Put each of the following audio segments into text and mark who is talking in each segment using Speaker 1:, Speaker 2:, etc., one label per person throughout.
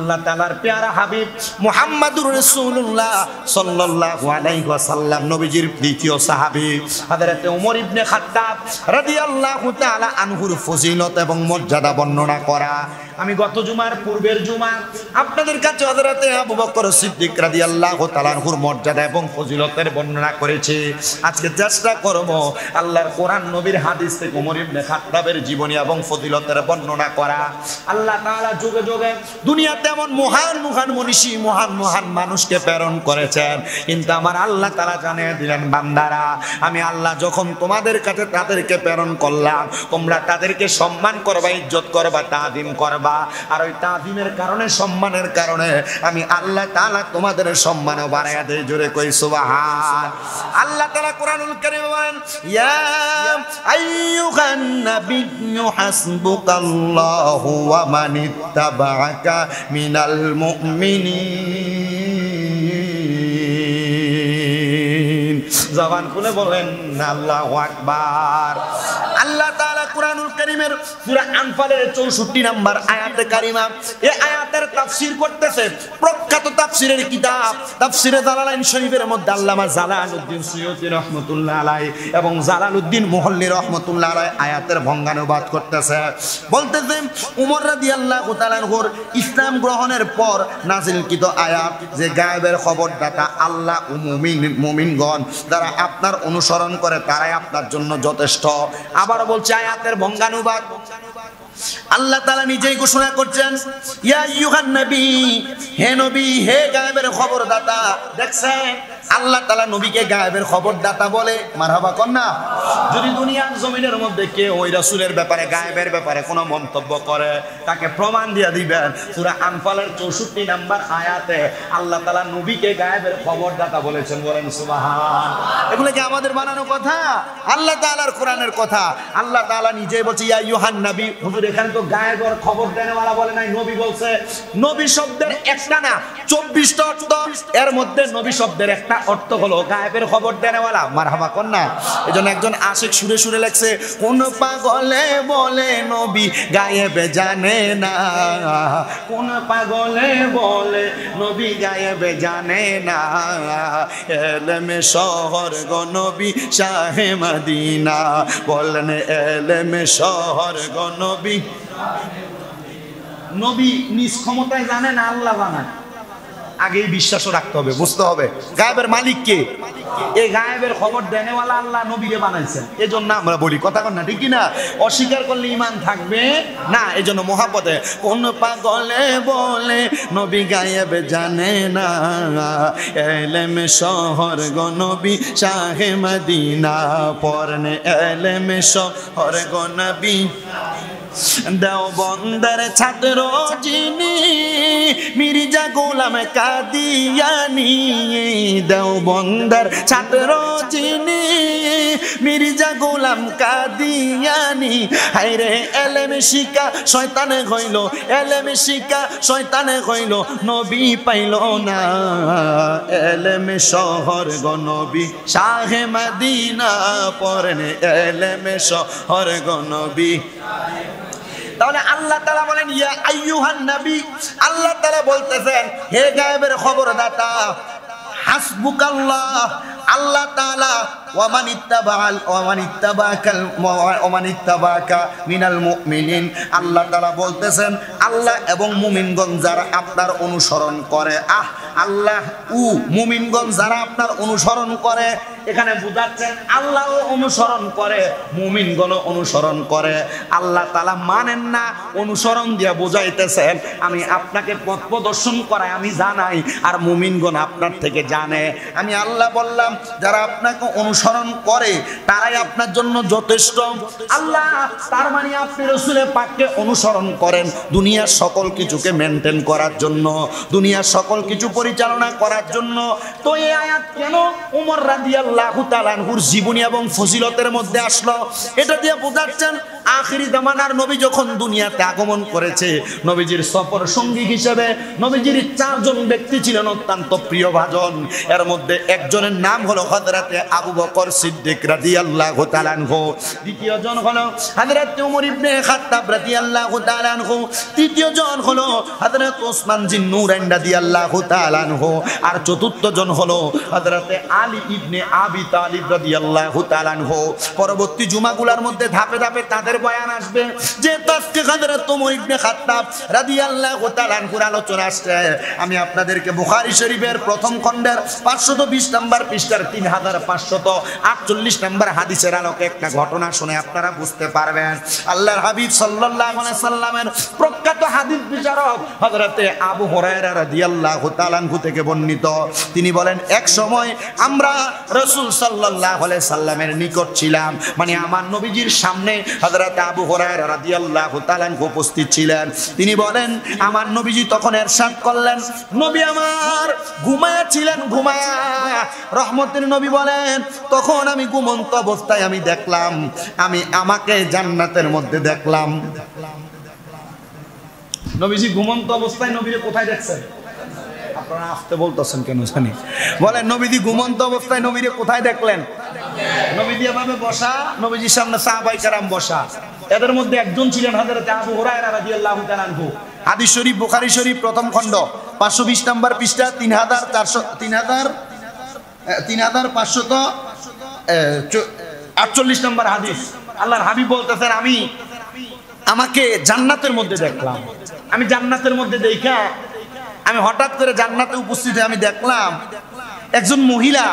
Speaker 1: আল্লাহ তাআলার প্যারা হাবিব মুহাম্মাদুর রাসূলুল্লাহ সাল্লাল্লাহু আলাইহি ওয়াসাল্লাম নবীজির দ্বিতীয় সাহাবী হযরত ওমর ইবনে খাত্তাব রাদিয়াল্লাহু তাআলা আনহুর ফজিলত এবং মর্যাদা বর্ণনা করা। আমি গত জুমার পূর্বের জুমা আপনাদের কাছে হযরত আবু বকর সিদ্দিক রাদিয়াল্লাহু তাআলা আনহুর মর্যাদা এবং ফজিলতের বর্ণনা করেছি। আজকে চেষ্টা করব আল্লাহর কোরআন নবীর হাদিস থেকে ওমর ইবনে খাত্তাবের জীবনী এবং ফজিলতের বর্ণনা করা। আল্লাহ তাআলা যুগে যুগে দুনিয়াতে এমন মহান মহান মনীষী মহান মহান মানুষকে প্রেরণ করেছেন, কিন্তু আমার আল্লাহ তাআলা জানিয়ে দিলেন, বান্দারা আমি আল্লাহ যখন তোমাদের কাছে তাদেরকে প্রেরণ করলাম, তোমরা তাদেরকে সম্মান করবা, ইজ্জত করবা, তাজিম করবা। আর ওই তাজিমের কারণে সম্মানের কারণে আমি আল্লাহ তাআলা তোমাদের সম্মানও বাড়ায়া দেই। জোরে কই সুবহান। আল্লাহ তাআলা কোরআনুল কারীমে বলেন, ইয়া আইয়ুহান নাবিয়্যু হাসবুকাল্লাহু ওয়া মানিত্তাবা'আকা মিনাল মুমিনিন। জবান খুলে বলেন আল্লাহু আকবার। আল্লাহ তাআলা কোরআনুল কারীমের সূরা আনফালের 64 নম্বর আয়াতে কারিমা, এই আয়াতের তাফসীর করতেছে প্রখ্যাত তাফসীরের কিতাব তাফসীরে জালালাইন শরীফের মধ্যে আল্লামা জালালউদ্দিন সুয়ুতী রাহমাতুল্লাহ আলাইহি এবং জালালউদ্দিন মুহল্লী রাহমাতুল্লাহ আলাইহি আয়াতের ভঙ্গানুবাদ করতেছে। বলতেছে ওমর রাদিয়াল্লাহু তাআলা আনহুর ইসলাম গ্রহণের পর নাযিলকৃত আয়াত যে গায়েবের খবরদাতা আল্লাহ ও মুমিনগণ যারা আপনার অনুসরণ করে তারাই আপনার জন্য যথেষ্ট। আবার বলছে আয়াতের ভঙ্গানুবাদ, আল্লাহ তাআলা নিজেই ঘোষণা করছেন, ইয়া আইয়ুহান নবী, হে নবী, হে গায়েবের খবরদাতা। দেখছেন আল্লাহ তাআলা নবীকে গায়েবের খবরদাতা বলে, মারহাবা কর না। যদি দুনিয়ার জমিনের মধ্যে কেউ ওই রাসূলের ব্যাপারে গায়েবের ব্যাপারে কোনো মন্তব্য করে তাকে প্রমাণ দিয়ে দিবেন। সূরা আনফালের 64 নম্বর আয়াতে আল্লাহ তাআলা নবীকে গায়েবের খবরদাতা বলেছেন। বলেন সুবহান। এগুলো কি আমাদের বানানো কথা? আল্লাহ তাআলার কোরআনের কথা। আল্লাহ তাআলা নিজেই বলছে, ইয়া আইয়ুহান নবী। হুজুর এখানে তো গায়েবের খবর দেনেওয়ালা বলে নাই, নবী বলছে। নবী শব্দের একটা না 24টা অর্থ, এর মধ্যে নবী শব্দের একটা অর্থ হলো গায়েবের খবর দেনেওয়ালা। মারহাবা কর না। এজন্য একজন আশিক সুরে সুরে লেখছে, কোন পাগলে বলে নবী গায়েবে জানে না, কোন পাগলে বলে নবী গায়েবে জানে না, এলেমে শহর গো নবী শাহে মদিনা। বলেন এলেমে শহর গো নবী। নবী নিজ ক্ষমতায় জানে না, আল্লাহ জানেন। আগেই বিশ্বাসও রাখতে হবে, বুঝতে হবে গায়েবের মালিক কে। এই গায়েবের খবর দেনেওয়ালা আল্লাহ নবীকে বানাইছেন। এজন্য আমরা বলি কথা কন না, ঠিক কি না? অস্বীকার করলে ঈমান থাকবে না। এজন্য মুহাব্বতে কোন পাগলে বলে নবী গায়েব জানে না, এলেমে শহর গো নবী শাহে মদিনা। পরনে এলেমে শহর গো নবী। দেওবন্দের ছাত্র যিনি মির্জা গোলাম কাদিয়ানি, দেওবন্দের ছাত্র যিনি মির্জা গোলাম কাদিয়ানি। হায়রে এলেম শিকা শয়তানে হইল, এলেম শিকা শয়তানে হইল, নবী পাইল না, এলেম শহর গো নবী শাহে মদিনা। পরনে এলেম শহর গো নবী। তাহলে আল্লাহ তাআলা বলেন, ইয়া আইয়ুহান নবী। আল্লাহ তাআলা বলতেছেন, হে গায়েবের খবরদাতা, হাসবুকাল্লাহ, আল্লাহ তাআলা ওয়া মানিত্তাবা'আকা মিনাল মুমিনিন। আল্লাহ তাআলা বলতেছেন, আল্লাহ এবং মুমিনগণ যারা আপনার অনুসরণ করে। আল্লাহ ও মুমিনগণ যারা আপনার অনুসরণ করে, এখানে বুঝাচ্ছেন আল্লাহও অনুসরণ করে, মুমিনগণও অনুসরণ করে। আল্লাহ তাআলা মানেন না, অনুসরণ দিয়ে বোঝাইতেছেন আমি আপনাকে পথ প্রদর্শন করাই, আমি জানাই, আর মুমিনগণ আপনার থেকে জানে। আমি আল্লাহ বললাম যারা আপনাকে অনুসরণ করে তারাই আপনার জন্য যথেষ্ট। আল্লাহ তার মানে আপনি রাসূলের পাককে অনুসরণ করেন দুনিয়ার সকল কিছুকে মেনটেন করার জন্য, দুনিয়ার সকল কিছু পরিচালনা করার জন্য। তো এই আয়াত কেন ওমর রাদিয়াল্লাহু তাআলা আনহুর জীবনী এবং ফজিলতের মধ্যে আসলো? এটা দিয়ে বোঝাচ্ছেন আখিরি জামানার নবী যখন দুনিয়াতে আগমন করেছে, নবীজির সফর সঙ্গী হিসেবে নবীজির 4 জন ব্যক্তি ছিলেন অত্যন্ত প্রিয়ভাজন। এর মধ্যে একজনের নাম হলো হযরতে আবু বকর সিদ্দিক রাদিয়াল্লাহু তাআলা আনহু, দ্বিতীয় জন হলো হযরত ওমর ইবনে খাত্তাব রাদিয়াল্লাহু তাআলা আনহু, তৃতীয় জন হলো হযরত ওসমান জিন নূরাইন রাদিয়াল্লাহু তাআলা আনহু, আর চতুর্থ জন হলো হযরতে আলী ইবনে আবি তালিব রাদিয়াল্লাহু তাআলা আনহু। পরবর্তী জুমাগুলোর মধ্যে ধাপে ধাপে তাদের বয়ান আসবে, যে আজকে হযরত ওমর ইবনে খাত্তাব রাদিয়াল্লাহু তাআলা আনহুর আলোচনা আসছে। আমি আপনাদেরকে বুখারী শরীফের প্রথম খণ্ডের 520 নম্বর পৃষ্ঠার 3548 নম্বর হাদিসের আলোকে একটা ঘটনা শুনে আপনারা বুঝতে পারবেন। আল্লাহর হাবিব সাল্লাল্লাহু আলাইহি সাল্লামের প্রখ্যাত হাদিস বিচারক হযরতে আবু হুরায়রা রাদিয়াল্লাহু তাআলা আনহু থেকে বর্ণিত, তিনি বলেন, এক সময় আমরা রাসূল সাল্লাল্লাহু আলাইহি সাল্লামের নিকট ছিলাম, মানে আমার নবীজির সামনে হযরতে আবু হুরায়রা রাদিয়াল্লাহু তাআলা আনহু উপস্থিত ছিলেন। তিনি বলেন, আমার নবীজি তখন ইরশাদ করলেন, নবী আমার ঘুমায়া ছিলেন, ঘুমায়া। রহমতের নবী বলেন, তখন আমি ঘুমন্ত অবস্থায় আমি দেখলাম, আমি আমাকে জান্নাতের মধ্যে দেখলাম। নবীজি ঘুমন্ত অবস্থায় নবীরে কোথায় দেখছেন? আপনারা আসতে বলতেছেন কেন জানি। বলেন, নবীজি ঘুমন্ত অবস্থায় নবীরে কোথায় দেখলেন? নবীজি এভাবে বসা, নবীজির সামনে সাহাবায়ে কেরাম বসা। এদের মধ্যে একজন ছিলেন হযরত আবু হুরায়রা রাদিয়াল্লাহু তাআলা আনহু। হাদিস শরীফ বুখারী শরীফ প্রথম খণ্ড 520 নম্বর পৃষ্ঠা 3548 নম্বর হাদিস। আল্লাহর হাবিব বলতেছেন, আমি আমাকে জান্নাতের মধ্যে দেখলাম। আমি জান্নাতের মধ্যে দেখা আমি হঠাৎ করে জান্নাতে উপস্থিত হয়ে আমি দেখলাম একজন মহিলা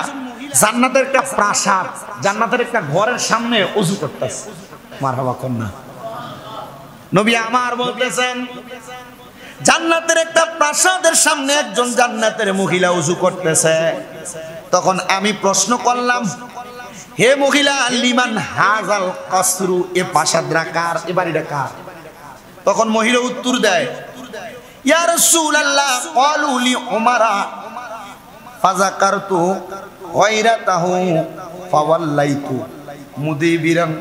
Speaker 1: জান্নাতের একটা প্রাসাদ, জান্নাতের একটা ঘরের সামনে ওযু করতেছে। মারহাবা কন্যা। নবী আমার বলতেছেন, জান্নাতের একটা প্রাসাদের সামনে একজন জান্নাতের মহিলা ওযু করতেছে। তখন আমি প্রশ্ন করলাম, হে মহিলা, লিমান হাযাল কাসরু, এ প্রাসাদটা কার, এ বাড়িটা কার? তখন মহিলা উত্তর দেয়, ইয়া রাসূলুল্লাহ ক্বালু লি উমারা ফাযাকারতু গায়রাতাহু ফাওয়াল্লাইতু মুদিবিরান।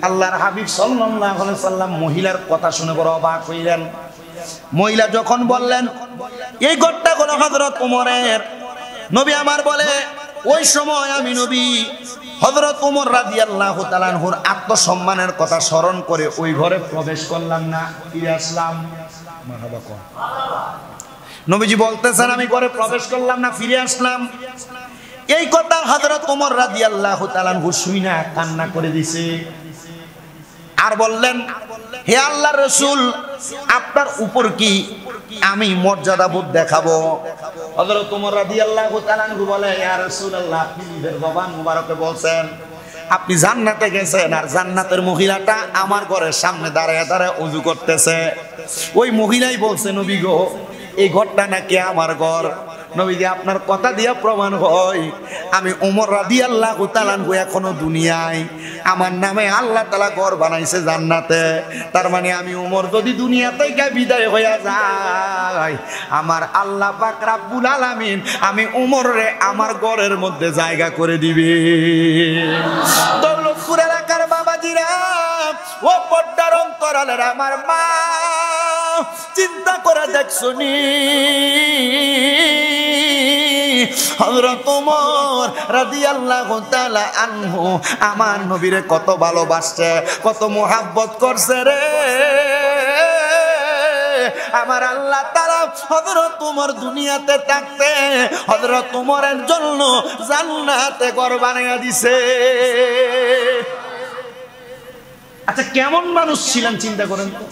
Speaker 1: আল্লাহর হাবিব সাল্লাল্লাহু আলাইহি সাল্লাম মহিলার কথা শুনে বড় অবাক হইলেন। মহিলা যখন বললেন, এই ঘরটা হলো হযরত ওমরের। নবী আমার বলে, ওই সময় আমি নবী হযরত ওমর রাদিয়াল্লাহু তাআলা আনহুর আত্মসম্মানের কথা স্মরণ করে ওই ঘরে প্রবেশ করলাম না, ফিরে আসলাম। মারহাবা কোন। নবীজি বলতেছেন, আমি ঘরে প্রবেশ করলাম না, ফিরে আসলাম। এই কথা হযরত ওমর রাদিয়াল্লাহু তাআলা আনহু শুইনা কান্না করে দিছে। আর বললেন, হে আল্লাহর রাসূল, আপনার উপর কি আমি মর্যাদা বোধ দেখাবো? হযরত ওমর রাদিয়াল্লাহু তাআলা আনহু বলে, ইয়া রাসূলুল্লাহ, আপনি নিজের জবান মুবারকে বলছেন আপনি জান্নাতে গেছেন, আর জান্নাতের মহিলাটা আমার ঘরের সামনে দাঁড়ায় দাঁড়ায় ওযু করতেছে। ওই মহিলাই বলছে, নবী গো, এই ঘরটা নাকি আমার ঘর। নবীজি আপনার কথা দিয়া প্রমাণ হয়, আমি ওমর রাদিয়াল্লাহু তাআলা আনহু এখনো দুনিয়ায়, আমার নামে আল্লাহ তাআলা ঘর বানাইছে জান্নাতে। তার মানে আমি ওমর যদি দুনিয়া থেকে বিদায় হইয়া যাই, আমার আল্লাহ পাক রব্বুল আলামিন আমি ওমরে আমার ঘরের মধ্যে জায়গা করে দিবে। দৌলতপুর এলাকার বাবাজিরা, ও পর্দার অন্তরালের আমার মা, চিন্তা করে দেখছনি হযরত ওমর রাদিয়াল্লাহু তাআলা আনহু আমার নবীরে কত ভালোবাসছে, কত মুহাব্বত করছে রে। আমার আল্লাহ তাআলা হযরত ওমর দুনিয়াতে থাকতে হযরত ওমরের জন্য জান্নাতে ঘর বানাইয়া দিছে। আচ্ছা, কেমন মানুষ ছিলেন চিন্তা করেন তো।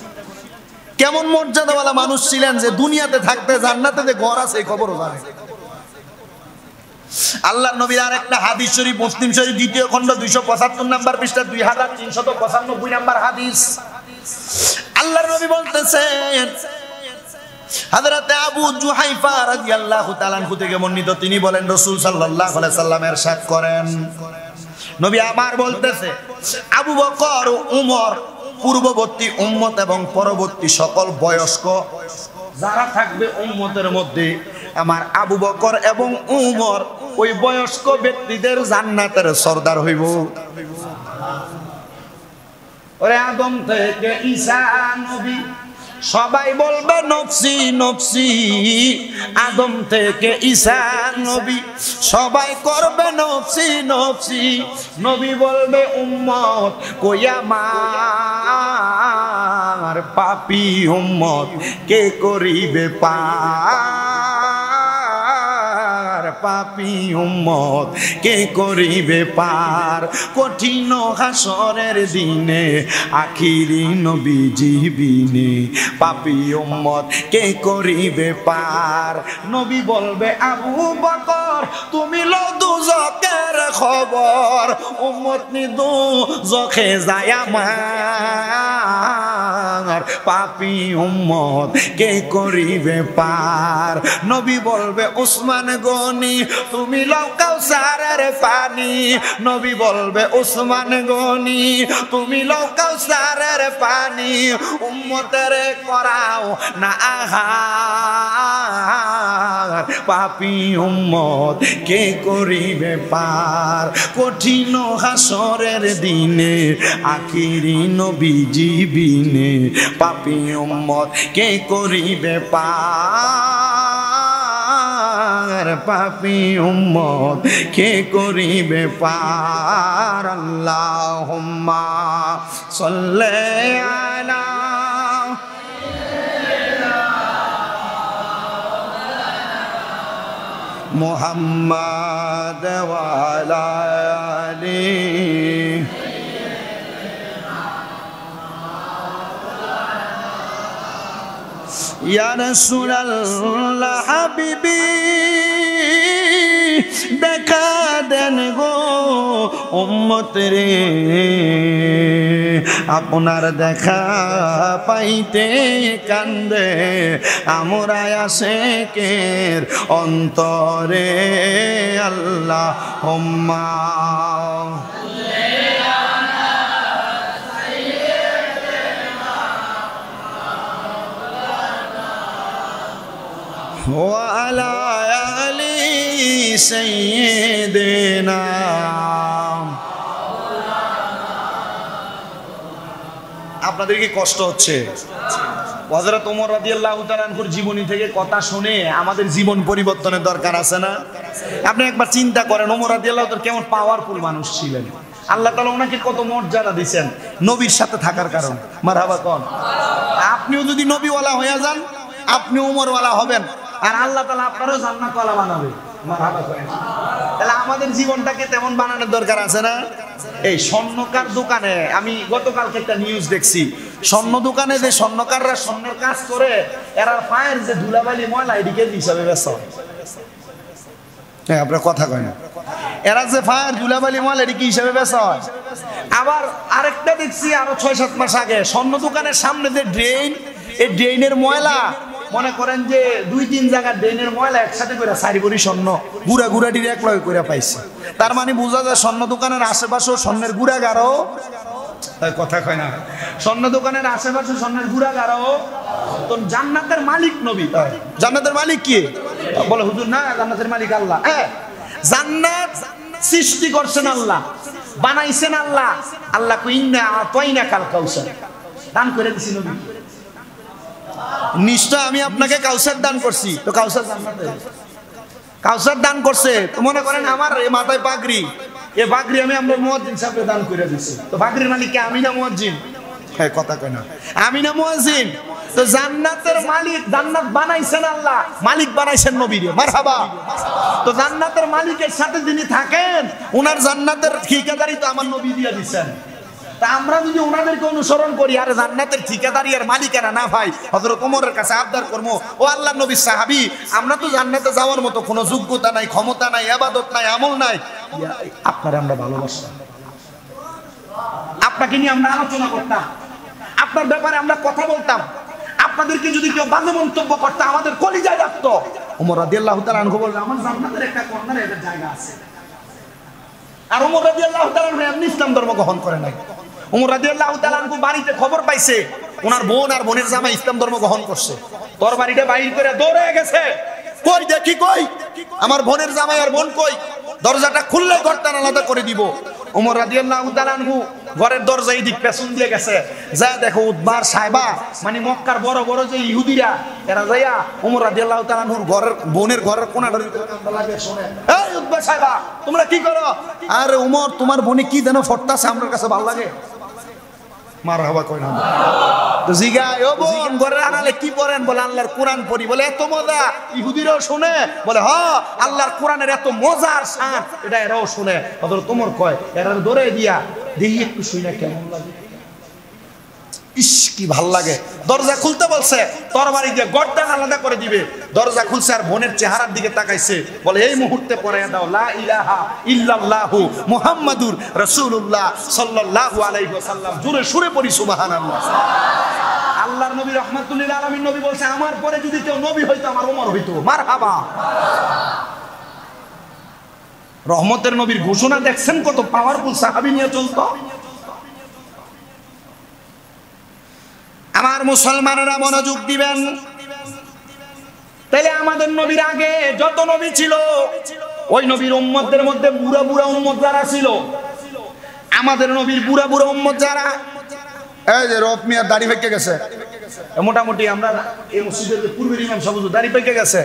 Speaker 1: কেমন মর্যাদাওয়ালা মানুষ ছিলেন যে দুনিয়াতে থাকতে জান্নাতে যে ঘর আছে এই খবরও জানে। আল্লাহর নবীর আরেকটা হাদিস শরীফ মুসলিম শরীফ দ্বিতীয় খণ্ড 275 নম্বর পৃষ্ঠা 2395 নম্বর হাদিস। আল্লাহর নবী বলতেছেন, হযরতে আবু জুহাইফা রাদিয়াল্লাহু তাআলা আনহু থেকে বর্ণিত, তিনি বলেন, রাসূল সাল্লাল্লাহু আলাইহি সাল্লাম ইরশাদ করেন, নবী আমার বলতেছে, আবু বকর ও উমর পূর্ববর্তী উম্মত এবং পরবর্তী সকল বয়স্ক যারা থাকবে উম্মতের মধ্যে, আমার আবু বকর এবং উমর ওই বয়স্ক ব্যক্তিদের জান্নাতের সরদার হইব। ওরে আদম থেকে ঈসা নবী সবাই বলবে নফসি নফসি, আদম থেকে ঈসা নবী সবাই করবে নফসি নফসি। নবী বলবে উম্মত কই আমার, পাপী উম্মত কে করিবে পার, পাপী উম্মত কে করিবে পার। কঠিন হাসরের দিনে আখিরি নবীজি বিনে পাপী উম্মত কে করিবে পার। নবী বলবে আবু বকর তুমি লও দুজকের খবর, উম্মত নি দুজকে যায় আমার, পাপী উম্মত কে করিবে পার। নবী বলবে উসমান গনি তুমি লও কাউসারের পানি, নবী বলবে উসমান গনি তুমি লও কাউসারের পানি, উম্মতের করাও না আহার, পাপী উম্মত কে করিবে পার। কঠিন হাসরের দিনে আখিরি নবীজি বিনে পাপী উম্মত কে করিবে পার, পাপী উম্মত কে করিবে পার। আল্লাহুম্মা সাল্লি আলা মুহাম্মাদ ওয়া আলা আলিহি ইয়া রাসূলুল্লাহ হাবিবি দেখা দেন গো উম্মত রে, আপনার দেখা পাইতে কান্দে আমরা আশিকের অন্তরে। আল্লাহুম্মা ওয়া আলা আলি সাইয়্যিদিনা। আপনাদের কি কষ্ট হচ্ছে? হযরত ওমর রাদিয়াল্লাহু তাআলা আনহুর জীবনী থেকে কথা শুনে আমাদের জীবন পরিবর্তনের দরকার আছে না? আপনি একবার চিন্তা করেন ওমর রাদিয়াল্লাহু তাআলা কেমন পাওয়ারফুল মানুষ ছিলেন। আল্লাহ তাআলা ওনাকে কত মর্যাদা দিয়েছেন নবীর সাথে থাকার কারণে। মারহাবা কোন। আপনিও যদি নবীওয়ালা হয়ে যান আপনি ওমরওয়ালা হবেন, আর আল্লাহ তাআলা আপনারও জান্নাতওয়ালা বানাবে। মারহাবা কোন। তাহলে আমাদের জীবনটাকে তেমন বানানোর দরকার আছে না? এই স্বর্ণকার দোকানে আমি গতকালকে একটা নিউজ দেখছি, স্বর্ণ দোকানে যে স্বর্ণকাররা স্বর্ণের কাজ করে এরা পায়ের যে ধুলাবালি ময়লা এদিকে হিসাবে ব্যস্ত। হ্যাঁ আপনার কথা কয় না, এরা যে পায়ের ধুলাবালি ময়লা এদিকে হিসাবে ব্যস্ত হয়। আবার আরেকটা দেখছি আরো 6-7 মাস আগে স্বর্ণ দোকানের সামনে যে ড্রেন, এই ড্রেনের ময়লা মনে করেন যে 2-3 জায়গার ড্রেনের ময়লা একসাথে করে 4 ভরি স্বর্ণ গুড়া গুড়াটির এক লয় করে পাইছে। তার মানে বোঝা যায় স্বর্ণ দোকানের আশেপাশেও স্বর্ণের গুড়াগারও, কথা কয় না, স্বর্ণ দোকানের আশেপাশে স্বর্ণের গুড়াগারও। তো জান্নাতের মালিক নবী। জান্নাতের মালিক কি বলে হুজুর? না, জান্নাতের মালিক আল্লাহ। জান্নাত সৃষ্টি করছেন আল্লাহ, বানাইছেন আল্লাহ। আল্লাহ কই ইন্না আতাইনাকাল কাউসার, দান করে দিছি নবী। নিশ্চয় আমি আপনাকে কাউসার দান করছি। তো কাউসার জান্নাতে, কাউসার দান করছে তো মনে করেন আমার এই মাথায় পাগড়ি, এই পাগড়ি আমি আমরা মুয়াজ্জিন সাহেবকে দান করে দিছি। তো পাগড়ির মালিক কে? আমি না মুয়াজ্জিন? হ্যাঁ কথা কয় না, আমি না মুয়াজ্জিন? তো জান্নাতের মালিক, জান্নাত বানাইছেন আল্লাহ, মালিক বানাইছেন নবী রে। মারহাবা। তো জান্নাতের মালিকের সাথে যিনি থাকেন ওনার জান্নাতের ঠিকাদারি তো আমার নবী দিয়ে দিচ্ছেন। তা আমরা যদি ওনাদেরকে অনুসরণ করি আর জান্নাতের ঠিকাদারি আর মালিকেরা না ভাই হযরত ওমরের কাছে আবদার করবো, ও আল্লাহর নবী সাহাবী আমরা তো জান্নাতে যাওয়ার মতো কোনো যোগ্যতা নাই, ক্ষমতা নাই, ইবাদত নাই, আমল নাই, আপনারে আমরা ভালোবাসতাম, আপনাকে নিয়ে আমরা আলোচনা করতাম, আপনার ব্যাপারে আমরা কথা বলতাম, আপনাদেরকে যদি কেউ বাজে মন্তব্য করতো আমাদের কলিজায় লাগতো। ওমর রাদিয়াল্লাহু তাআলা আনহু বললেন আমার জান্নাতের একটা কর্নারে এর জায়গা আছে। আর ওমর রাদিয়াল্লাহু তাআলা আনহু এমনি ইসলাম ধর্ম গ্রহণ করে নাই। ওমর রাদিয়াল্লাহু তাআলা আনহু বাড়িতে খবর পাইছে ওনার বোন আর বোনের জামাই ইসলাম ধর্ম গ্রহণ করছে, তোর বাড়িটা বাইর করে দৌড়ে গেছে, কই দেখি কই আমার বোনের জামাই আর বোন কই, দরজাটা খুললে ঘরটা আলাদা করে দিব। ওমর রাদিয়াল্লাহু তাআলা আনহু ঘরের দরজা এদিক পেছন দিয়ে গেছে, যা দেখো উদ্বার সাহেবা মানে মক্কার বড় বড় যে ইহুদিরা এরা যাইয়া ওমর রাদিয়াল্লাহু তাআলা আনহুর ঘরের বোনের ঘরের কোণাটা লাগে শুনে, এই উদ্বার সাহেবা তোমরা কি করো? আরে ওমর তোমার বোনে কি যেন ফটতাছে আমার কাছে ভালো লাগে। মারহাবা কই না তো জিগায়, ও বোন ঘরে আনালে কি পড়েন? বলে আল্লাহর কোরআন পড়ি। বলে এত মজা? ইহুদিরাও শুনে? বলে হ্যাঁ, আল্লাহর কোরআনের এত মজার শান এটা এরাও শুনে। অথচ তোমার কয় এরা ধরে দিয়া দেখি একটু শুই না কেমন লাগে। ইস কি ভাল লাগে। দরজা খুলতে বলছে, তরবারি দিয়ে গর্দান আলাদা করে দিবে। দরজা খুলছে আর বোনের চেহারার দিকে তাকাইছে, বলে এই মুহূর্তে পড়ে দাও লা ইলাহা ইল্লাল্লাহু মুহাম্মাদুর রাসূলুল্লাহ সাল্লাল্লাহু আলাইহি ওয়াসাল্লাম। জোরে সুরে পড়ি সুবহানাল্লাহ। আল্লাহর নবী রাহমাতুল লিল আলামিন নবী বলছে, আমার পরে যদি কেউ নবী হইতো আমার ওমর হইতো। মারহাবা। রহমতের নবীর ঘোষণা দেখছেন কত পাওয়ারফুল, সাহাবী নিয়ে চলতো। আমার মুসলমানেরা মনোযোগ দিবেন। তাহলে আমাদের নবীর আগে যত নবী ছিল ওই নবীর উম্মতদের মধ্যে বুড়া বুড়া উম্মত যারা ছিল, আমাদের নবীর বুড়া বুড়া উম্মত যারা, এই যে রব মিয়া দাড়ি পেকে গেছে, মোটামুটি আমরা এই মসজিদের পূর্বের ইমাম সাহেব দাড়ি পেকে গেছে,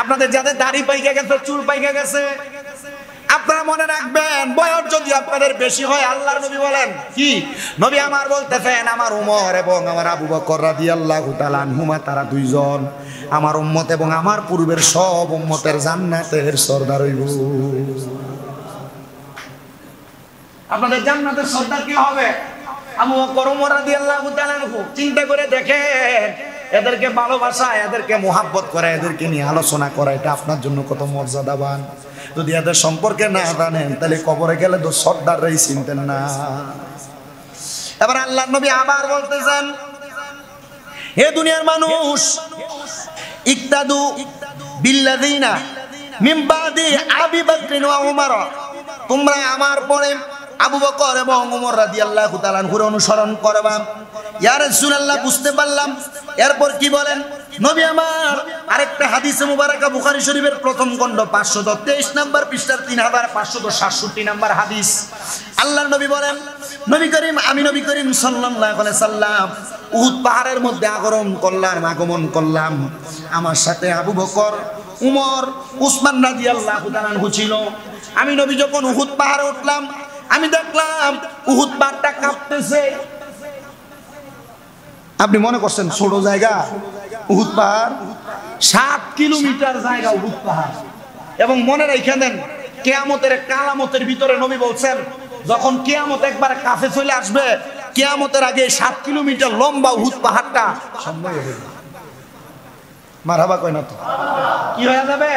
Speaker 1: আপনাদের যাদের দাড়ি পাইকে গেছে, চুল পাইকে গেছে, আপনারা মনে রাখবেন বয়স যদি আপনাদের বেশি হয়, আল্লাহর নবী বলেন কি? নবী আমার বলতেছেন আমার উমর এবং আমার আবু বকর রাদিয়াল্লাহু তাআলা আনহুমা তারা দুইজন আমার উম্মত এবং আমার পূর্বের সব উম্মতের জান্নাতের সরদার হইব। আপনাদের জান্নাতের সরদার কি হবে? আবু বকর উমর রাদিয়াল্লাহু তাআলা আনহু। চিন্তা করে দেখেন, এদেরকে ভালোবাসা, এদেরকে মোহাব্বত করা, এদেরকে নিয়ে আলোচনা করা, এটা আপনার জন্য কত মর্যাদাবান। যদি এদের সম্পর্কে না জানেন তাহলে কবরে গেলে তো সর্দাররাই চিনতেন না। এবার আল্লাহর নবী আবার বলতেছেন, হে দুনিয়ার মানুষ, ইক্তাদু বিল্লাযিনা মিন বাদি আবি বকর ওয়া উমর, তোমরা আমার পরে আবু বকর এবং উমর রাদিয়াল্লাহু তাআলা আনহুর অনুসরণ করবা। ইয়া রাসূলুল্লাহ, বুঝতে পারলাম। এরপর কি বলেন নবী আমার? আরেকটা হাদিসে মুবারাকা বুখারী শরীফের প্রথম খণ্ড 523 নম্বর পৃষ্ঠার 3567 নম্বর হাদিস। আল্লাহর নবী বলেন, নবী করিম, আমি নবী করিম সাল্লাল্লাহু আলাইহি সাল্লাম উহুদ পাহাড়ের মধ্যে আগমন করলাম। আমার সাথে আবু বকর, উমর, উসমান রাদিয়াল্লাহু তাআলা আনহু ছিল। আমি নবী যখন উহুদ পাহাড়ে উঠলাম, আমি দেখলাম উহুদ পাহাড়টা কাঁপতেছে। আপনি মনে করছেন ছোট জায়গা উহুদ পাহাড়? 7 কিলোমিটার জায়গা উহুদ পাহাড়। এবং মনে রেখে দেন, কিয়ামতের কালামতের ভিতরে নবী বলছেন, যখন কিয়ামত একবারে কাছে চলে আসবে, কিয়ামতের আগে 7 কিলোমিটার লম্বা উহুদ পাহাড়টা সম্ভব হয়ে যাবে। মারহাবা কয় না তো? কি হয়ে যাবে?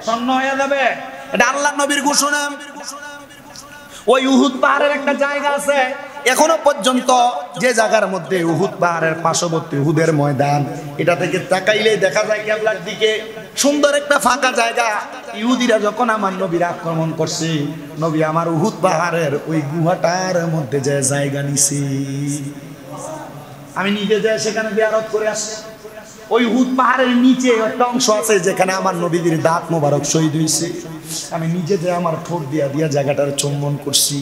Speaker 1: শূন্য হয়ে যাবে। এটা আল্লাহর নবীর ঘোষণা। ওই উহুদ পাহাড়ের একটা জায়গা আছে এখনো পর্যন্ত, যে জায়গার মধ্যে উহুদ পাহাড়ের পার্শ্ববর্তী উহুদের ময়দান, এটা থেকে তাকাইলেই দেখা যায় কিবলার দিকে সুন্দর একটা ফাঁকা জায়গা। ইহুদিরা যখন আমার নবীর আক্রমণ করছে, নবী আমার উহুদ পাহাড়ের ওই গুহাটার মধ্যে যে জায়গা নিছি, আমি নিজে যাই সেখানে জিয়ারত করে আসি। ওই উহুদ পাহাড়ের নিচে একটা অংশ আছে যেখানে আমার নবীদের দাঁত মোবারক শহীদ হয়েছে। আমি নিজে যে আমার ঠোঁট দিয়া জায়গাটার চুম্বন করছি।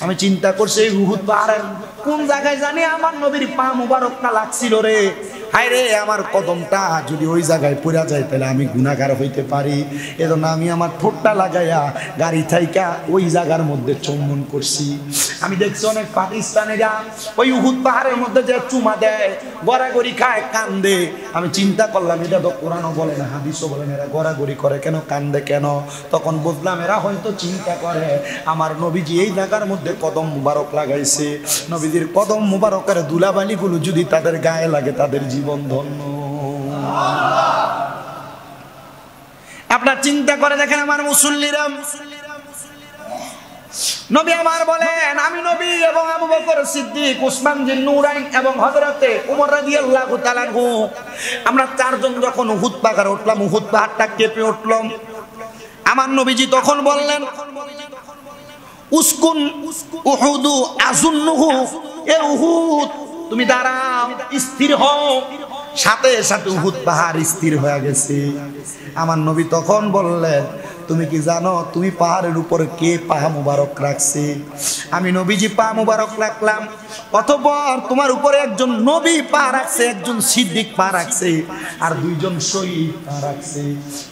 Speaker 1: আমি চিন্তা করছি এই উহুদ পাহাড়ের কোন জায়গায় জানি আমার নবীর পা মোবারকটা লাগছিল রে। হায় রে, আমার কদমটা যদি ওই জায়গায় পড়া যায় তাহলে আমি গুনাহগার হইতে পারি। এজন্য আমি আমার ঠোঁটটা লাগাইয়া গাড়ি থাইকা ওই জায়গার মধ্যে চুম্বন করছি। আমি দেখছি অনেক পাকিস্তানিরা ওই উহুদ পাহাড়ের মধ্যে যে চুমা দেয়, গড়াগড়ি খায়, কান্দে। আমি চিন্তা করলাম এটা তো কোরআনও বলে না, হাদিসও বলে না, এরা গড়াগড়ি করে কেন, কান্দে কেন? তখন বুঝলাম এরা হয়তো চিন্তা করে আমার নবীজি এই জায়গার মধ্যে কদম মুবারক লাগাইছে, নবীজির কদম মুবারকের ধুলাবালিগুলো যদি তাদের গায়ে লাগে তাদের জীবন ধন্য। আপনার চিন্তা করে দেখেন আমার মুসল্লিরা, নবী আমার বলেন, আমি নবী এবং আবু বকর সিদ্দিক, উসমান জিন নুরাইন এবং হযরতে উমর রাদিয়াল্লাহু তাআলা আনহু, আমরা চারজন যখন উহুদ পাহাড়ে উঠলাম, উহুদ পাহাড়টা কেঁপে উঠলাম। আমার নবীজি তখন বললেন, উসকুন উহুদু আযুন্নুহু, এ উহুদ তুমি দাঁড়াও, স্থির হও। সাথে সাথে উহুদ পাহাড় স্থির হয়ে গেছে। আমার নবী তখন বললেন, তুমি কি জানো তুমি পাহাড়ের উপরে কে পা মুবারক রাখছে? আমি নবীজি পা মুবারক রাখলাম। অতঃপর তোমার উপরে একজন নবী পা রাখছে, একজন সিদ্দিক পা রাখছে, আর দুইজন শহীদ পা রাখছে।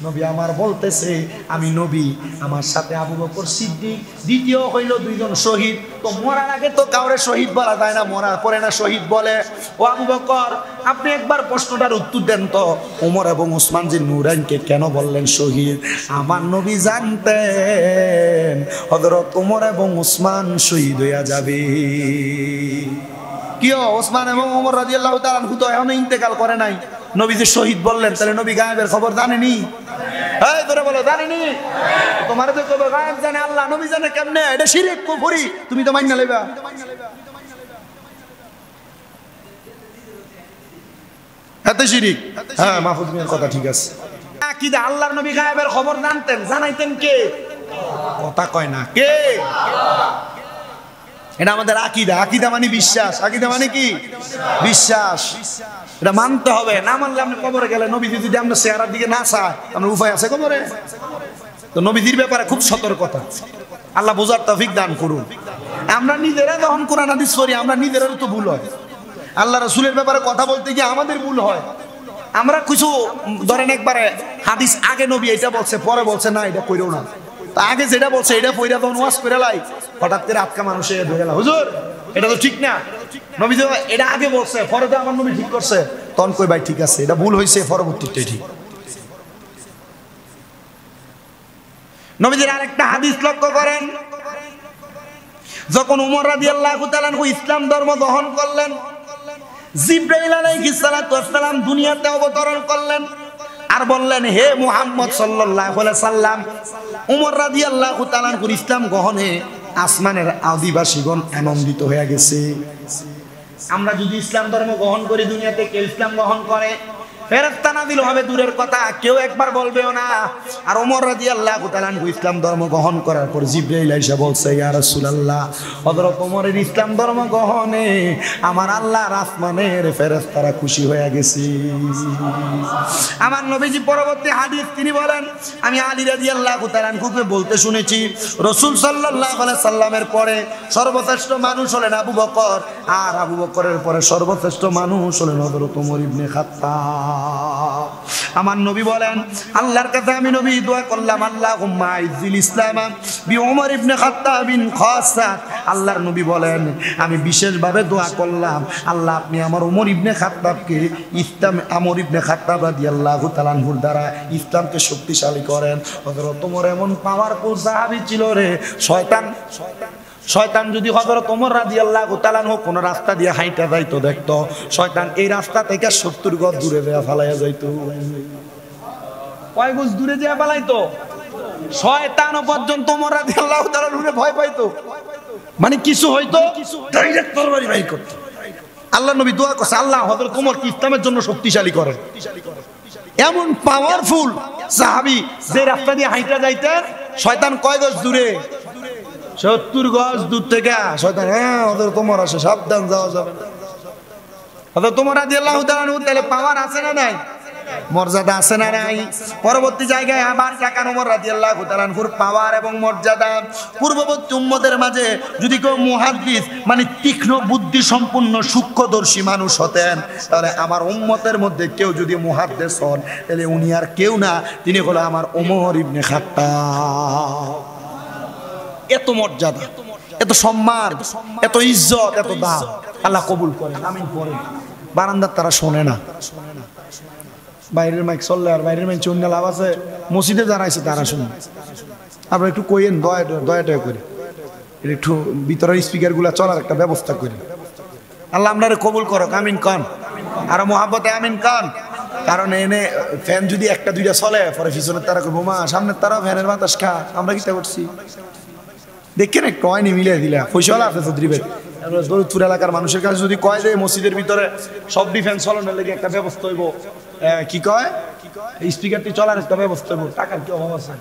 Speaker 1: নবী আমার বলতেছে আমি নবী, আমার সাথে আবু বকর সিদ্দিক, দ্বিতীয় হইল দুইজন শহীদ। তো মরার আগে তো কাউরে শহীদ বলা যায় না, মরার পরে না শহীদ বলে। ও আবু বকর, আপনি একবার প্রশ্নটার উত্তর দেন তো, ওমর এবং ওসমান যে নূরাইনকে কেন বললেন শহীদ? আমার নবী জানতেন হযরত ওমর এবং ওসমান শহীদ হইয়া যাবে। কি ওসমান এবং ওমর রাদিয়াল্লাহু তাআলা আনহু তো এখনো ইন্তেকাল করে নাই, নবী যে শহীদ বললেন, তাহলে নবী গায়েবের খবর জানেনি? এই তোরা বলো জানেনি? তোমার তো কবে গায়েব জানে আল্লাহ, নবী জানে কেমনে? এটা শিরক কুফরি, তুমি তো মাইনা লইবা। এত শিরিক। হ্যাঁ, মাহফুজ মিয়ার কথা ঠিক আছে। আকীদা আল্লাহর নবী গায়েবের খবর জানতেন, জানাইতেন কে? কথা কয় না কে? এটা আমাদের আকীদা। আকীদা মানে বিশ্বাস। আকীদা মানে কি? বিশ্বাস। এটা মানতে হবে, না মানলে আপনি কবরে গেলে নবীজি যদি আমরা চেহারার দিকে না চায়, আপনার উপায় আছে কবরে? তো নবীজির ব্যাপারে খুব সতর্কতা। আল্লাহ বোঝার তৌফিক দান করুন। আমরা নিজেরা যখন কোরআন হাদিস পড়ি, আমরা নিজেরাও তো ভুল হয়। আল্লাহ রাসূলের ব্যাপারে কথা বলতে গিয়ে আমাদের ভুল হয়। আমরা কিছু ধরেন একবারে হাদিস আগে নবী এটা বলছে, পরে বলছে না এটা কইরো না, তা আগে যেটা বলছে এটা পয়রা তখন ওয়াজ করে লাই, হঠাৎ করে আটকা মানুষে ধরে গেল, হুজুর এটা তো ঠিক না, নবী যে এটা আগে বলছে পরে তো আমার নবী ঠিক করছে, তখন কই ভাই ঠিক আছে, এটা ভুল হয়েছে, পরবর্তীটাই ঠিক। নবীজির আরেকটা হাদিস লক্ষ্য করেন, যখন ওমর রাদিয়াল্লাহু তাআলা ইসলাম ধর্ম গ্রহণ করলেন, জিবরাইল আলাইহিস সালাতু ওয়াস সালাম দুনিয়াতে অবতরণ করলেন আর বললেন, হে মুহাম্মদ সাল্লাল্লাহু আলাইহি সাল্লাম, ওমর রাদিয়াল্লাহু তাআলা ইসলাম গ্রহণে আসমানের আদিবাসীগণ আনন্দিত হয়ে গেছে। আমরা যদি ইসলাম ধর্ম গ্রহণ করি, দুনিয়াতে কেউ ইসলাম গ্রহণ করে, ফেরেশতা নাযিল হবে দূরের কথা, কেউ একবার বলবেও না। আর ওমর রাদিয়াল্লাহু তাআলা ইসলাম ধর্ম গ্রহণ করার পর জিবরাইল এসে বলছে, ইয়া রাসূলুল্লাহ, হযরত ওমরের ইসলাম ধর্ম গ্রহণে আমার আল্লাহর আসমানের ফেরেশতারা খুশি হয়ে গেছে। আমার নবীজি পরবর্তী হাদিস তিনি বলেন, আমি আলী রাদিয়াল্লাহু তাআলা আনহুকে বলতে শুনেছি, রাসূল সাল্লাল্লাহু আলাইহি সাল্লামের পরে সর্বশ্রেষ্ঠ মানুষ হলেন আবু বকর, আর আবু বকরের পরে সর্বশ্রেষ্ঠ মানুষ হলেন হযরত ওমর ইবনে খাত্তাব। আমার নবী বলেন, আল্লাহর কাছে আমি নবী দোয়া করলাম, আল্লাহুম্মা আইজিল ইসলাম বি ওমর ইবনে খাত্তাবিন খাসা। আল্লাহর নবী বলেন, আমি বিশেষভাবে দোয়া করলাম, আল্লাহ আপনি আমার ওমর ইবনে খাত্তাবকে ইসলাম, ওমর ইবনে খাত্তাব রাদিয়াল্লাহু তাআলা আনহুর দ্বারা ইসলামকে শক্তিশালী করেন। হযরত ওমর এমন পাওয়ারফুল সাহাবী ছিল রে, শয়তান যদি হযরত ওমর রাদিয়াল্লাহু তাআলা আনহু কোন রাস্তা দিয়ে হাইটা যাইতো, দেখতো শয়তান এই রাস্তা থেকে 70 গজ দূরে যা ফালাইয়া যাইতো। কয় গজ দূরে যা ফালাইতো? শয়তানও পর্যন্ত ওমর রাদিয়াল্লাহু তাআলা আনহুরে ভয় পাইতো, মানে কিছু হইতো ডাইরেক্ট তরবারি বাইর করত। আল্লাহ নবী দোয়া করছে, আল্লাহ হযরত ওমরকে ইসলামের জন্য শক্তিশালী করেন। এমন পাওয়ারফুল সাহাবী, যে রাস্তা দিয়ে হাইটা যাইতেন শয়তান কয় গজ দূরে? 70 গজ দূর থেকে শয়তান, হ্যাঁ হযরত ওমর আসে, সাবধান, যাওয়া যাবে না। হযরত ওমর রাদিয়াল্লাহু তাআলা আনহু তাহলে পাওয়ার আছে না নাই? মর্যাদা আছে না নাই? পরবর্তী জায়গায় আবার দেখেন ওমর রাদিয়াল্লাহু তাআলা আনহুর পাওয়ার এবং মর্যাদা। পূর্ববর্তী উম্মতের মাঝে যদি কেউ মুহাদ্দিস মানে তীক্ষ্ণ বুদ্ধি সম্পন্ন সূক্ষ্মদর্শী মানুষ হতেন, তাহলে আমার উম্মতের মধ্যে কেউ যদি মুহাদ্দিস হন, তাহলে উনি আর কেউ না, তিনি হলো আমার ওমর ইবনে খাত্তাব। এত মর্যাদা, এত সম্মান, এত ইজ্জত, এত দাম। আল্লাহ কবুল করেন, আমিন পড়েন। বারান্দার তারা শোনে না, বাইরের মাইক চললে আর বাইরের মাইক চললে লাভ আছে? মসজিদে যারা আছে তারা শুনে। আপনারা একটু কইেন, দয়া করে একটু ভিতরের স্পিকার গুলা চলার একটা ব্যবস্থা করি। আল্লাহ আপনারা কবুল করো, আমিন কন, আর মহাব্বতে আমিন কন। কারণ এনে ফ্যান যদি একটা দুইটা চলে, পরে পিছনের তারা করবো মা, সামনের তারা ফ্যানের বাতাস খা, আমরা কি করছি দেখেন, একটু হয়নি মিলিয়ে দিলে পয়সাওয়ালা আছে চৌধুরী ভাই। দৌলতপুর এলাকার মানুষের কাছে যদি কয় যে মসজিদের ভিতরে সব ডিফেন্স চলানোর লেগে একটা ব্যবস্থা হইব, কি কয় স্পিকারটি চলার একটা ব্যবস্থা হইব, টাকার কি অভাব আছে?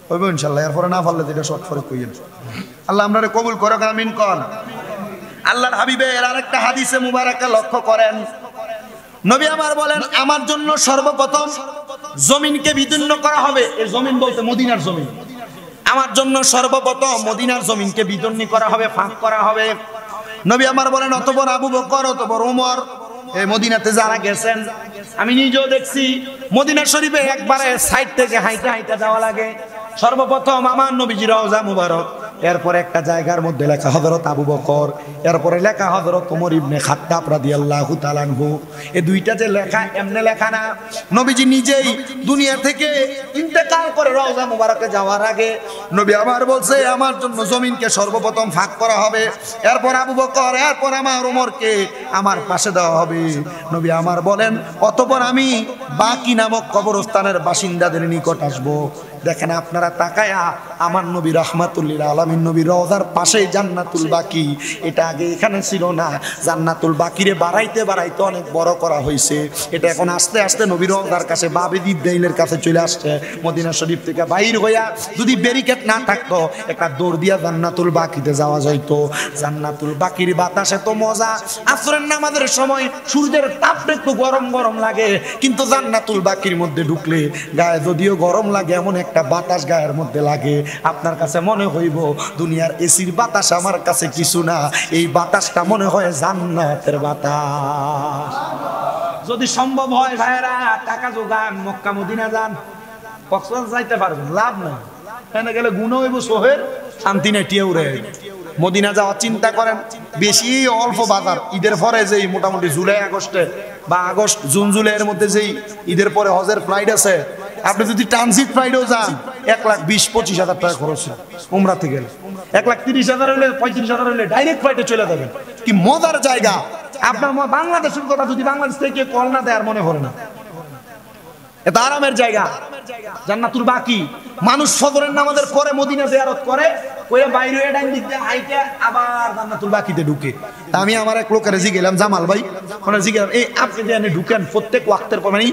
Speaker 1: হইব ইনশাল্লাহ। এরপরে না পারলে যেটা শর্ট ফরে কইয়েন। আল্লাহ আমরা কবুল করো, আমিন কন। আল্লাহর হাবিবের আরেকটা হাদিসে মুবারাকা লক্ষ্য করেন, নবী আমার বলেন, আমার জন্য সর্বপ্রথম জমিনকে বিদীর্ণ করা হবে। এই জমিন বলতে মদিনার জমিন। আমার জন্য সর্বপ্রথম মদিনার জমিনকে বিদীর্ণ করা হবে, ফাঁক করা হবে। নবী আমার বলেন, অতঃপর আবু বকর, অতঃপর ওমর। এই মদিনাতে যারা গেছেন, আমি নিজেও দেখছি, মদিনা শরীফে একবারে সাইড থেকে হাইটা হাইটা যাওয়া লাগে। সর্বপ্রথম আমার নবীজির রওজা মুবারক, এরপরে একটা জায়গার মধ্যে লেখা হযরত আবু বকর, এরপরে লেখা হযরত ওমর ইবনে খাত্তাব রাদিয়াল্লাহু তাআলা আনহু। এই দুইটা যে লেখা এমনি লেখা না, নবীজি নিজেই দুনিয়া থেকে ইন্তেকাল করে রওজা মুবারকে যাওয়ার আগে নবী আমার বলছে, আমার জন্য জমিনকে সর্বপ্রথম ফাঁক করা হবে, এরপর আবু বকর, এরপর আমার ওমরকে আমার পাশে দেওয়া হবে। নবী আমার বলেন, অতঃপর আমি বাকি নামক কবরস্থানের বাসিন্দাদের নিকট আসবো। দেখেন আপনারা তাকায়া, আমার নবী রাহমাতুল লিল আলামিন নবীর রওজার পাশেই জান্নাতুল বাকি, এটা আগে এখানে ছিল না। জান্নাতুল বাকিরে বাড়াইতে বাড়াইতে অনেক বড় করা হয়েছে। এটা এখন আস্তে আস্তে নবীর রওজার কাছে বাবেদি দেইলের কাছে চলে আসছে। মদিনা শরীফ থেকে বাইর হইয়া যদি ব্যারিকেড না থাকতো, একটা দৌড় দিয়া জান্নাতুল বাকিতে যাওয়া যাইতো। জান্নাতুল বাকির বাতাসে তো মজা। আসরের নামাজের সময় সূর্যের তাপটা একটু গরম গরম লাগে, কিন্তু জান্নাতুল বাকির মধ্যে ঢুকলে গায়ে যদিও গরম লাগে, এমন একটা বাতাস গায়ের মধ্যে লাগে, আপনার কাছে মনে হইব দুনিয়ার এসির বাতাস আমার কাছে কিছু না। এই বাতাসটা মনে হয় জান্নাতের বাতাস। যদি সম্ভব হয় ভাইরা, টাকা জোগান, মক্কা মদিনা যান, কক্সবাজার যাইতে পারবেন, লাভ নাই। এখানে গেলে গুণ হইব সোহের, শান্তি নাই, টিয়া উড়ে। মদিনা যাওয়ার চিন্তা করেন, বেশি অল্প বাজার। ঈদের পরে যেই মোটামুটি জুলাই আগস্টে বা আগস্ট জুন জুলাইয়ের মধ্যে যেই ঈদের পরে হজের ফ্লাইট আছে, আপনি যদি ট্রানজিট ফ্লাইটেও যান, 1,20-25,000 টাকা খরচ উমরাতে গেলে। 1,30,000 হলে, 35,000 হলে ডাইরেক্ট ফ্লাইটে চলে যাবেন। কি মজার জায়গা! আপনার বাংলাদেশের কথা যদি বাংলাদেশ থেকে কল না দেয় আর মনে পড়ে না। এটা আরামের জায়গা, জান্নাতুল বাকি। মানুষ ফজরের নামাজের পরে মদিনা জিয়ারত করে, কইরা বাইরে হয়ে ডাইন দিক দিয়ে হাইটা আবার জান্নাতুল বাকিতে ঢুকে। তা আমি আমার এক লোকের গেলাম, জামাল ভাই, ওনার জিজ্ঞাসা, এই আপনি যে ঢুকেন প্রত্যেক ওয়াক্তের পর, মানে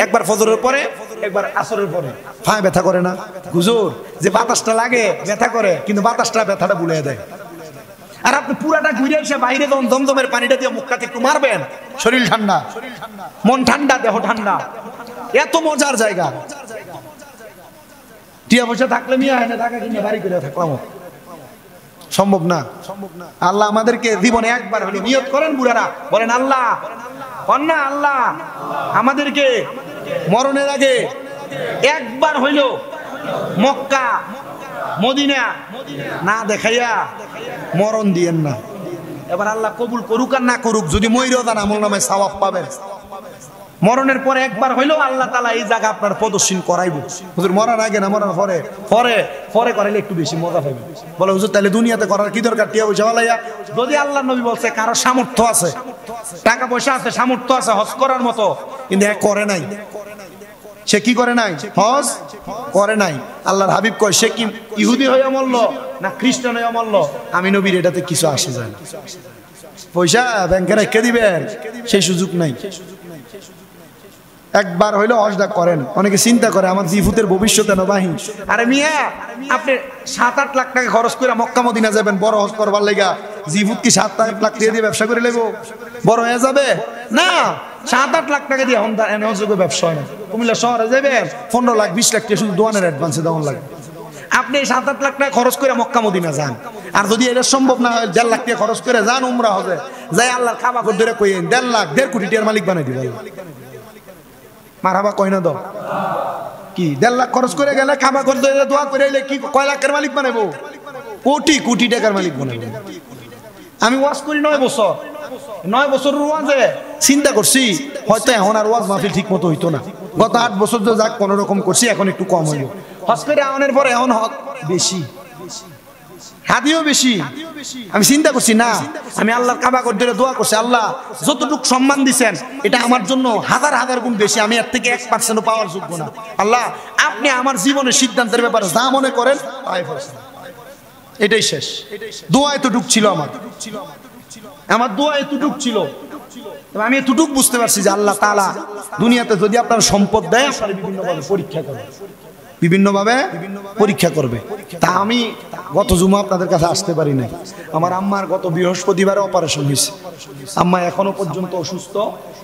Speaker 1: একবার ফজরের পরে একবার আসরের পরে, ফাঁ ব্যথা করে না? হুজুর, যে বাতাসটা লাগে ব্যথা করে, কিন্তু বাতাসটা ব্যথাটা ভুলে দেয়। আর আপনি পুরাটা ঘুরে এসে বাইরে যখন দমদমের পানিটা দিয়ে মুখটাতে একটু মারবেন, শরীর ঠান্ডা, মন ঠান্ডা, দেহ ঠান্ডা। এত মজার জায়গা। টিয়া পয়সা থাকলে মিয়া হয় না, টাকা কিনে বাড়ি করে থাকলাম সম্ভব না। আল্লাহ আমাদেরকে জীবনে একবার হলো নিয়ত করেন, বুড়ারা বলেন আল্লাহ, কন্যা আল্লাহ আমাদেরকে মরণের আগে একবার হইল মক্কা মদিনা না দেখাইয়া মরণ দিয়েন না। এবার আল্লাহ কবুল করুক আর না করুক, যদি মইরেও যান আমল নামে সওয়াব পাবেন। মরণের পরে একবার হইলেও আল্লাহ তাআলা এই জায়গা আপনার প্রদর্শন করাইব। হুজুর মরার আগে না, মরার পরে? পরে পরে করাইলে একটু বেশি মজা পাবে। বলে হুজুর তাহলে দুনিয়াতে করার কি দরকার? টিয়া পয়সা ওয়ালাইয়া যদি আল্লাহ নবী বলছে কারো সামর্থ্য আছে, টাকা পয়সা আছে, সামর্থ্য আছে হজ করার মতো, কিন্তু এক করে নাই, সে কি করে নাই? হজ করে নাই। আল্লাহর হাবিব কয়, সে কি ইহুদি হয়ে মরল না খ্রিস্টান হয়ে মরল, আমি নবীর এটাতে কিছু আসে যায় না। পয়সা ব্যাংকে রেখে দিবেন, সেই সুযোগ নাই। একবার হইলো হজটা করেন। অনেকে চিন্তা করে আমার জিফুতের ভবিষ্যৎ এনে বাহি। আরে মিয়া, আপনি 7-8 লাখ টাকা খরচ করে মক্কা মদিনা যাবেন বড় হজ করবার লাগা, জিফুত কি 7-8 লাখ টাকা দিয়ে ব্যবসা করে লেগো বড় হয়ে যাবে? না, 7-8 লাখ টাকা দিয়ে এনে হজযোগ্য ব্যবসা হয় না। কুমিল্লা শহরে যাবেন 15 লাখ 20 লাখ টাকা শুধু দোয়ানের অ্যাডভান্সে দেওয়ার লাগে। আপনি 7-8 লাখ টাকা খরচ করে মক্কা মদিনা যান, আর যদি এটা সম্ভব না হয় 1.5 লাখ টাকা খরচ করে যান উমরা হজে, যাই আল্লাহর খাবা করে ধরে কইেন 1.5 লাখ 1.5 কোটি টাকার মালিক বানাই দিবেন। মারহাবা কই না? দাও কি 1.5 লাখ খরচ করে গেলে খাবা করে দোয়া করে এলে কি কয় লাখের মালিক বানাবো? কোটি কোটি টাকার মালিক বানাবো। আমি ওয়াজ করি 9 বছর, 9 বছরের ওয়াজে চিন্তা করছি হয়তো এখন আর ওয়াজ মাহফিল ঠিক মতো হইতো না। গত 8 বছর তো যাক কোনো রকম করছি, এখন একটু কম হইল। হজ করে আওয়ানোর পরে এখন হক বেশি, হাদিও বেশি। আমি চিন্তা করছি না, আমি আল্লাহর কাবা করে ধরে দোয়া করছি, আল্লাহ যতটুকু সম্মান দিচ্ছেন এটা আমার জন্য হাজার হাজার গুণ বেশি, আমি এর থেকে 1% পাওয়ার যোগ্য না। আল্লাহ আপনি আমার জীবনের সিদ্ধান্তের ব্যাপারে যা মনে করেন এটাই শেষ। দোয়া এতটুক ছিল, আমার দোয়া এতটুক ছিল। আমি এতটুক বুঝতে পারছি যে আল্লাহ তাআলা দুনিয়াতে যদি আপনার সম্পদ দেয়, আপনার বিভিন্নভাবে পরীক্ষা করবে, বিভিন্নভাবে পরীক্ষা করবে। তা আমি গত জুমা আপনাদের কাছে আসতে পারি নাই। আমার আম্মার গত বৃহস্পতিবারে অপারেশন হয়েছে। আম্মা এখনো পর্যন্ত অসুস্থ।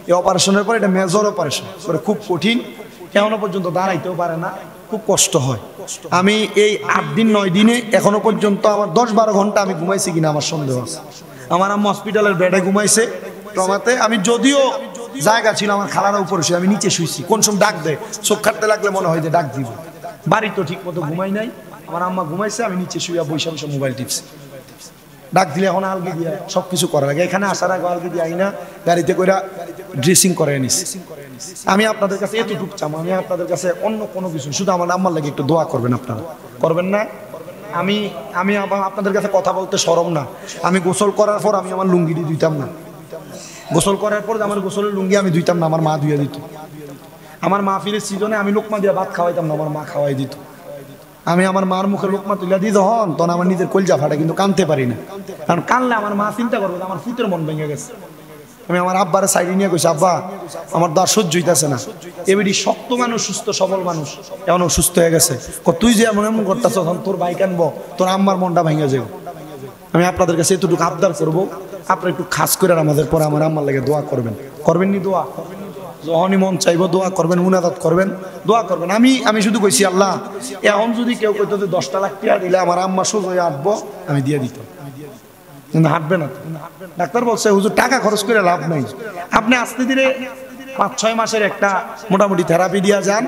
Speaker 1: এই অপারেশনের পর এটা মেজর অপারেশন, খুব কঠিন। এখনো পর্যন্ত দাঁড়াইতেও পারে না, খুব কষ্ট হয়। আমি এই 8 দিন 9 দিনে এখনো পর্যন্ত আমার 10-12 ঘন্টা আমি ঘুমাইছি কিনা আমার সন্দেহ আছে। আমার আম্মা হসপিটালের বেডে ঘুমাইছে ট্রমাতে, আমি যদিও জায়গা ছিল আমার খালারা উপরে শুয়ে, আমি নিচে শুইছি। কোন সময় ডাক দেয়, চোখ খাটতে লাগলে মনে হয় যে ডাক দিব। বাড়ি তো ঠিক মতো ঘুমাই নাই, আমার আম্মা ঘুমাইছে, আমি নিচে শুয়ে বসে বসে মোবাইল টিপছি। ডাক দিলে এখন আলগি দিয়া সব কিছু করার আগে এখানে আসার আগে আলগি দিয়ে আইনা গাড়িতে করে ড্রেসিং করে নিস। আমি আপনাদের কাছে এতটুকু চাম, আমি আপনাদের কাছে অন্য কোনো কিছু, শুধু আমার আম্মার লাগে একটু দোয়া করবেন। আপনারা করবেন না? আমি আপনাদের কাছে কথা বলতে শরম না। আমি গোসল করার পর আমি আমার লুঙ্গি দিয়ে ধুইতাম না। গোসল করার পর আমার গোসলের লুঙ্গি আমি ধুইতাম না, আমার মা ধুয়ে দিত। আমার মা ফিরে সিজনে আমি লোকমা দিয়ে ভাত খাওয়াইতাম না, আমার মা খাওয়াই দিত। আমি আমার মার মুখে লোকমা তুলে দিই যখন, তখন আমার নিজের কলজা ফাটে, কিন্তু কানতে পারি না। কারণ কানলে আমার মা চিন্তা করবে আমার ফুতের মন ভেঙে গেছে। আমি আমার আব্বারে সাইডে নিয়ে কইছি, আব্বা আমার তো আর সহ্য হইতেছে না। এবারই শক্ত মানুষ, সুস্থ সবল মানুষ এমনও সুস্থ হয়ে গেছে। তুই যে এমন এমন করতেছ, তখন তোর বাইক আনবো, তোর আম্মার মনটা ভেঙে যাবে। আমি আপনাদের কাছে এতটুকু আবদার করবো, আপনারা একটু খাস করে আমাদের পরে আমার আম্মার লাগে দোয়া করবেন। করবেন নি দোয়া? যখনই মন চাইবো দোয়া করবেন, মুনাজাত করবেন, দোয়া করবেন। আমি শুধু কইছি, আল্লাহ এখন যদি কেউ কইতো যে 10 লাখ টাকা দিলে আমার আম্মা সোজা হয়ে হাঁটবো, আমি দিয়ে দিতাম, কিন্তু হাঁটবে না। ডাক্তার বলছে হুজুর টাকা খরচ করে লাভ নাই, আপনি আস্তে ধীরে 5-6 মাসের একটা মোটামুটি থেরাপি দিয়া যান,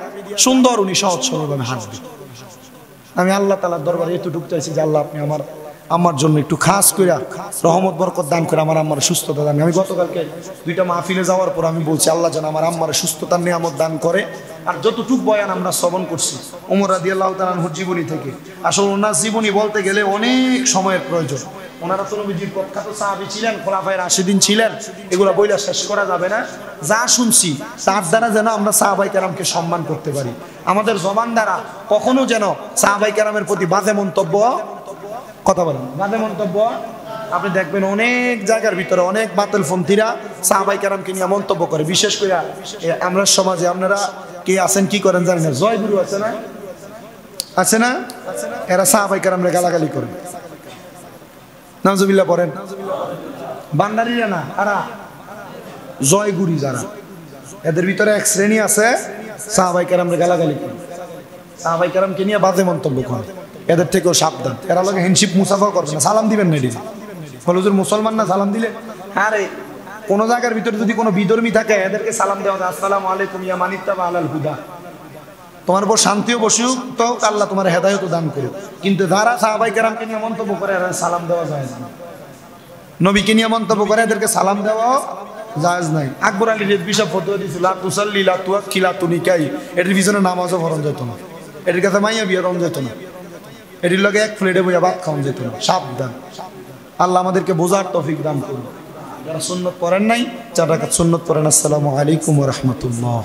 Speaker 1: সুন্দর উনি সহজ সরলভাবে হাঁটবে। আমি আল্লাহ তাআলার দরবারে এতটুকু চাইছি যে আল্লাহ আপনি আমার জন্য একটু খাস করে রহমত বরকত দান করে আমার আম্মার সুস্থতা দান। আমি গতকালকে 2টা মাহফিলে যাওয়ার পর আমি বলছি আল্লাহ যেন আমার আম্মার সুস্থতার নিয়ামত দান করে। আর যতটুক বয়ান আমরা শ্রবণ করছি ওমর রাদিয়াল্লাহু তাআলা আনহুর জীবনী থেকে, আসলে ওনার জীবনী বলতে গেলে অনেক সময়ের প্রয়োজন। ওনারা তো নবীজির প্রখ্যাত সাহাবী ছিলেন, খোলাফায়ে রাশিদিন ছিলেন, এগুলো বইলা শেষ করা যাবে না। যা শুনছি তার দ্বারা যেন আমরা সাহাবায়ে কেরামকে সম্মান করতে পারি, আমাদের জবান দ্বারা কখনো যেন সাহাবায়ে কেরামের প্রতি বাজে মন্তব্য, কথা বলেন বাজে মন্তব্য, আপনি দেখবেন অনেক জায়গার ভিতরে অনেক বাতিলপন্থীরা সাহাবায়ে কেরামকে নিয়ে মন্তব্য করে। বিশেষ করে আমরা সমাজে, আপনারা কে আছেন কি করেন জানি না, জয়গুরু আছে না, আছে না, এরা সাহাবায়ে কেরামরে গালাগালি করে, নাউজুবিল্লাহ পড়েন। বান্দারিরা না, আরা জয়গুরি যারা, এদের ভিতরে এক শ্রেণী আছে সাহাবায়ে কেরামরে গালাগালি করে, সাহাবায়ে কেরামকে নিয়ে বাজে মন্তব্য করে। এদের থেকেও সাবধান, এরা লোক হ্যান্ডশিপ মুসাফা করবে না, সালাম দিবেন না। এটি হুজুর মুসলমান না, সালাম দিলে আরে কোন জায়গার ভিতরে যদি কোনো বিধর্মী থাকে এদেরকে সালাম দেওয়া যায়, আসসালামু আলাইকুম ইয়া মানিত্তাবা আলাল হুদা, তোমার উপর শান্তিও বসুক তো আল্লাহ তোমার হেদায়েত দান করুক। কিন্তু যারা সাহাবায়ে কেরামকে নিয়ে মন্তব্য করে এরা সালাম দেওয়া যায় না, নবীকে নিয়ে মন্তব্য করে এদেরকে সালাম দেওয়া জায়েজ নাই। আকবর আলী রেজভী সাহেব ফতোয়া দিয়েছিল লা তুসাল্লি লা তুয়াক্কি লা তুনিকাই, এটির পিছনে নামাজও পড়ন যেত না, এটির কাছে মাইয়া বিয়ে রন যেত না, এটির লগে এক প্লেটে বইয়া ভাত খাওয়ান যেত না। সাবধান, আল্লাহ আমাদেরকে বোঝার তৌফিক দান করুন। যারা সুন্নত পড়েন নাই 4 রাকাত সুন্নত পড়েন। আসসালামু আলাইকুম ওয়া রাহমাতুল্লাহ।